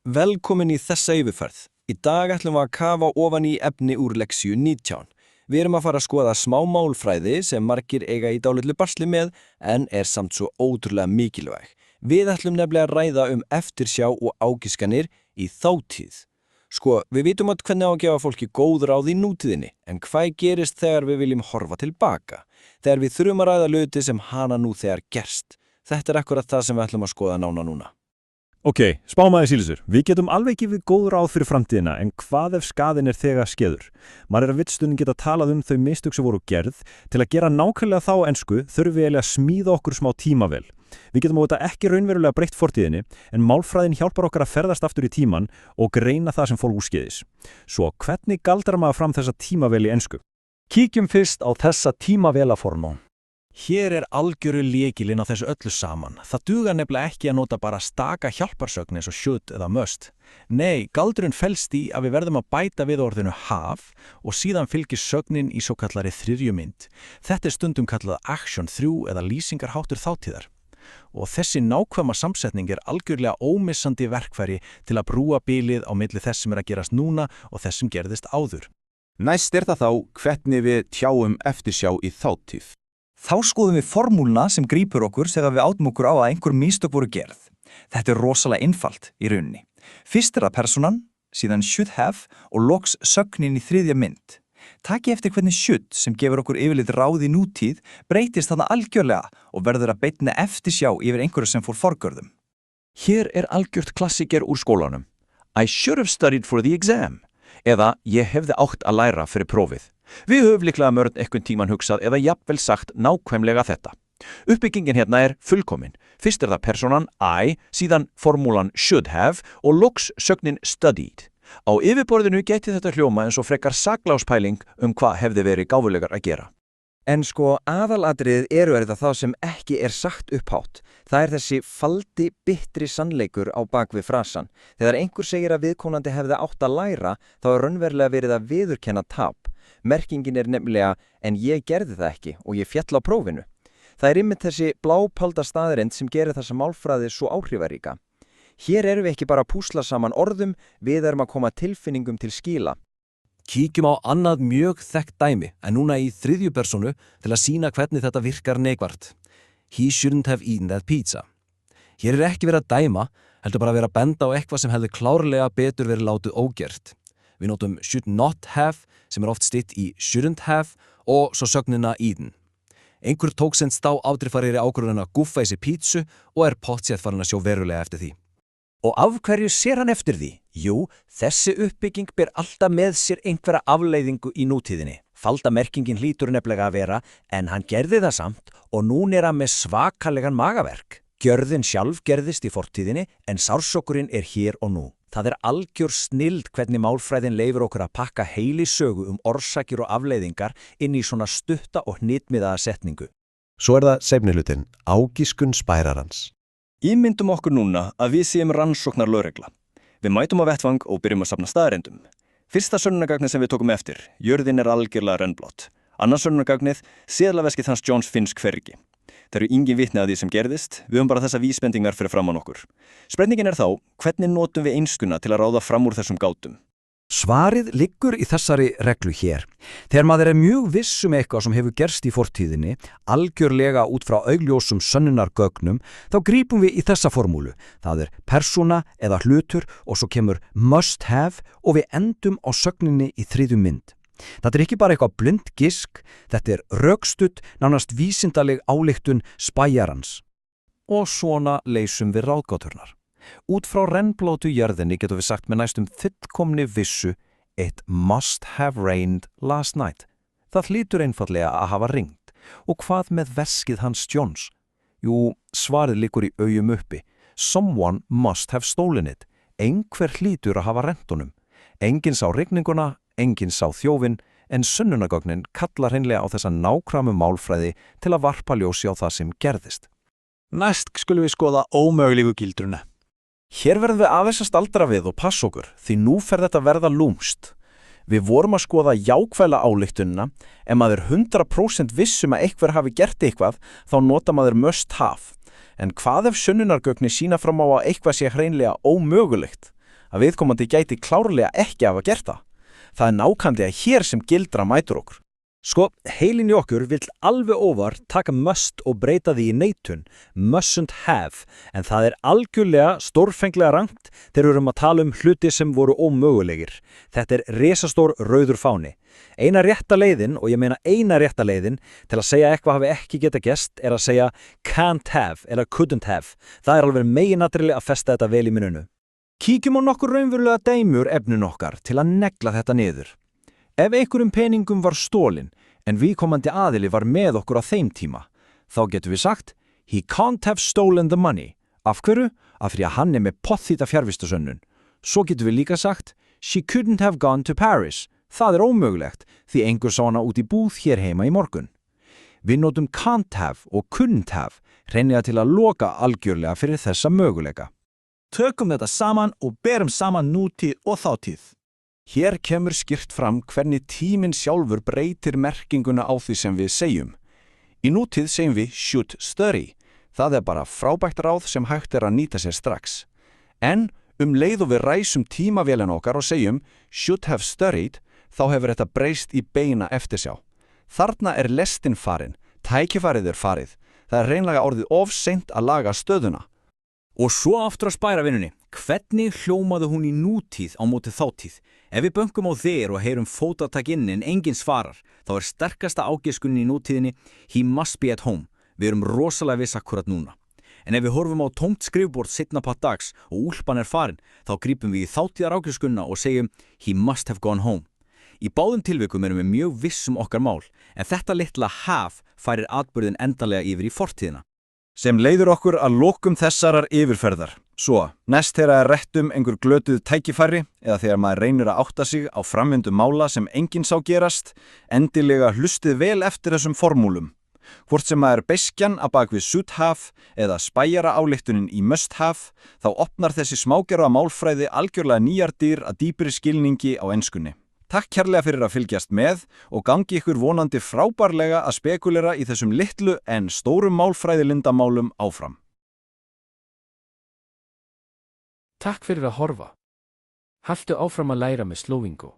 Velkomin í þessa yfirferð. Í dag ætlum við að kafa ofan í efni úr leksíu 19. Við erum að fara að skoða smá málfræði sem margir eiga í dálitlu basli með en er samt svo ótrúlega mikilvæg. Við ætlum nefnilega að ræða eftirsjá og ágiskanir í þátíð. Sko, við vitum að hvernig á að gefa fólki góð ráð í nútíðinni, en hvað gerist þegar við viljum horfa tilbaka? Þegar við þurfum að ræða hluti sem hana nú þegar gerst. Þetta er akkurat það sem við ætlum að skoða núna. Ok, spáum aðeins í þessu. Við getum alveg gefið góð ráð fyrir framtíðina, en hvað ef skaðinn er þegar skeður? Maður er að vitsstundin geta talað þau mistök sem voru gerð. Til að gera nákvæmlega þá ensku þurfum við eiginlega að smíða okkur smá tímavél. Við getum auðvitað ekki raunverulega breytt fortíðinni, en málfræðin hjálpar okkar að ferðast aftur í tíman og greina það sem fór úrskeiðis. Svo hvernig galdrar maður fram þessa tímavél í ensku? Kíkjum fyrst á þessa tímavélaformón. Hér er algjöru lykilinn á þessu öllu saman. Það dugar nefnilega ekki að nota bara staka hjálparsögn eins og should eða must. Nei, galdurinn felst í að við verðum að bæta við orðinu have og síðan fylgir sögnin í svo kallari þriðju mynd. Þetta er stundum kallað action 3 eða lýsingarháttur þátíðar. Og þessi nákvæma samsetning er algjörlega ómissandi verkfæri til að brúa bilið á milli þess sem er að gerast núna og þess sem gerðist áður. Næst er það þá hvernig við tjáum eftirsjá í þátíð. Þá skoðum við formúluna sem grípur okkur þegar við átum okkur á að einhver mistök voru gerð. Þetta er rosalega einfalt í rauninni. Fyrst er það personan, síðan should have og loks sögnin í þriðja mynd. Takið eftir hvernig should sem gefur okkur yfirleitt ráð í nútíð breytist þarna algjörlega og verður að beina eftirsjá yfir einhverju sem fór forgörðum. Hér er algjört klassiker úr skólanum. I should have studied for the exam. Eða ég hefði átt að læra fyrir prófið. Við höfum líklega mörg einhvern tíman hugsað eða jafnvel sagt nákvæmlega þetta. Uppbyggingin hérna er fullkomin. Fyrst er það personan I, síðan formúlan should have og loks sögnin studied. Á yfirborðinu gæti þetta hljóma eins og frekar sakláspæling hvað hefði verið gáfulegar að gera. En sko aðalatriðið eru þetta það sem ekki er sagt upphátt. Það er þessi faldi bittri sannleikur á bakvið frasan. Þegar einhver segir að viðkomandi hefði átt að læra, þá er raunverulega verið að viðurkenna tap. Merkingin er nefnilega, en ég gerði það ekki og ég féll á prófinu. Það er einmitt þessi blápalda staðreynd sem gerir þessa málfræði svo áhrifaríka. Hér erum við ekki bara að púsla saman orðum, við erum að koma tilfinningum til skila. Kíkjum á annað mjög þekkt dæmi, en núna í þriðju persónu til að sýna hvernig þetta virkar neikvært. He shouldn't have eaten that pizza. Hér er ekki verið að dæma, heldur bara að vera að benda á eitthvað sem hefði klárlega betur verið látið ógert. Við notum should not have, sem er oft stytt í shouldn't have, og svo sögnina eaten. Einhver tók semst á afdrifaríri ákvörðun að gúffa í sig pítsu og er pottþétt farin að sjá verulega eftir því. Og af hverju sér hann eftir því? Jú, þessi uppbygging ber alltaf með sér einhverja afleiðingu í nútíðinni. Faldamerkingin hlýtur nefnilega að vera, en hann gerði það samt og núna er hann með svakalegan magaverk. Gjörðin sjálf gerðist í fortíðinni, en sársokkurinn er hér og nú. Það er algjör snilld hvernig málfræðin leyfir okkur að pakka heili sögu orsakir og afleiðingar inn í svona stutta og hnitmiðaða setningu. Svo er það seinni hlutinn, ágiskun spærarans. Ímyndum okkur núna að við séum rannsóknarlögregla. Við mætum á vettvang og byrjum að safna staðareyndum. Fyrsta sönnunargagnið sem við tókum eftir, jörðin er algjörlega rennblott. Annars sönnunargagnið, seðlaveskið hans Johns finnst hvergi. Það eru engin vitni að því sem gerðist, við höfum bara þessa vísbendingar fyrir framan okkur. Spurningin er þá, hvernig notum við einskuna til að ráða fram úr þessum gátum? Svarið liggur í þessari reglu hér. Þegar maður er mjög viss eitthvað sem hefur gerst í fortíðinni, algjörlega út frá augljósum sönnunargögnum, þá grípum við í þessa formúlu. Það er persóna eða hlutur og svo kemur must have og við endum á sögninni í þriðju mynd. Þetta er ekki bara eitthvað blind gisk, þetta er rökstudd, nánast vísindaleg ályktun spæjarans. Og svona leysum við ráðgáturnar. Út frá rennblótu jörðinni getum við sagt með næstum fullkomni vissu it must have rained last night. Það hlýtur einfallega að hafa rignt. Og hvað með veskið hans Johns? Jú, svarið liggur í augum uppi. Someone must have stolen it. Einhver hlýtur að hafa rent honum. Enginn sá rigninguna, enginn sá þjófinn, en sönnunargögnin kallar hreinlega á þessa nákvæmu málfræði til að varpa ljósi á það sem gerðist. Næst skulum við skoða ómögulegu gildruna. Hér verðum við aðeins að staldra við og passa okkur, því nú fer þetta að verða lúmst. Við vorum að skoða jákvæða ályktunina, ef maður 100% vissum að einhver hafi gert eitthvað, þá nota maður must have. En hvað ef sönnunargögnin sýna fram á að eitthvað sé hreinlega ómögulegt? að viðkomandi gæti klárlega ekki hafa gert það. Það er nákvæmlega hér sem gildra mætur okkur. Sko, heilin í okkur vill alveg óvart taka must og breyta því í neitun, mustn't have, en það er algjörlega stórfenglega rangt þegar við erum að tala hluti sem voru ómögulegir. Þetta er risastór rauður fáni. Eina rétta leiðin, og ég meina eina rétta leiðin, til að segja eitthvað hafi ekki geta gerst er að segja can't have eða couldn't have. Það er alveg meginatriði að festa þetta vel í minnunu. Kíkjum á nokkur raunverulega dæmi úr efninu okkar til að negla þetta niður. Ef einhverjum peningum var stólinn, en viðkomandi aðili var með okkur á þeim tíma, þá getum við sagt he can't have stolen the money. Af hverju? Af því að hann er með pottþýdda fjarvistasönnun. Svo getum við líka sagt she couldn't have gone to Paris. Það er ómögulegt, því einhver sá hana út í búð hér heima í morgun. Við notum can't have og couldn't have, hreinlega til að loka algjörlega fyrir þessa möguleika. Tökum þetta saman og berum saman nútíð og þátíð. Hér kemur skýrt fram hvernig tíminn sjálfur breytir merkinguna á því sem við segjum. Í nútíð segjum við should study. Það er bara frábært ráð sem hægt er að nýta sér strax. En leið og við ræsum tímavélina okkar og segjum should have studied, þá hefur þetta breyst í beina eftirsjá. Þarna er lestin farin, tækifærið er farið. Það er hreinlega orðið of seint að laga stöðuna. Og svo aftur að spæra vinnunni. Hvernig hljómaði hún í nútíð á móti þátíð? Ef við bönkum á þér og heyrum fótatak inn en enginn svarar, þá er sterkasta ágiskunin í nútíðinni he must be at home. Við erum rosalega viss akkurat núna. En ef við horfum á tómt skrifborð seinna part dags og úlpan er farin, þá grípum við í þátíðar ágiskunna og segjum he must have gone home. Í báðum tilvikum erum við mjög viss okkar mál, en þetta litla have færir atburðin endanlega yfir í fortíðina. Sem leiður okkur að lokum þessarar yfirferðar. Svo, næst þegar rettum einhver glötuð tækifæri eða þegar maður reynir að átta sig á framvindu mála sem enginn sá gerast, endilega hlustið vel eftir þessum formúlum. Hvort sem maður beiskjan að bak við should have eða spæjara ályktunin í must have, þá opnar þessi smágerða málfræði algjörlega nýjar dyr að dýpri skilningi á enskunni. Takk kærlega fyrir að fylgjast með og gangi ykkur vonandi frábærlega að spekulera í þessum litlu en stórum málfræðilindamálum áfram. Takk fyrir að horfa. Haltu áfram að læra með Slowingo.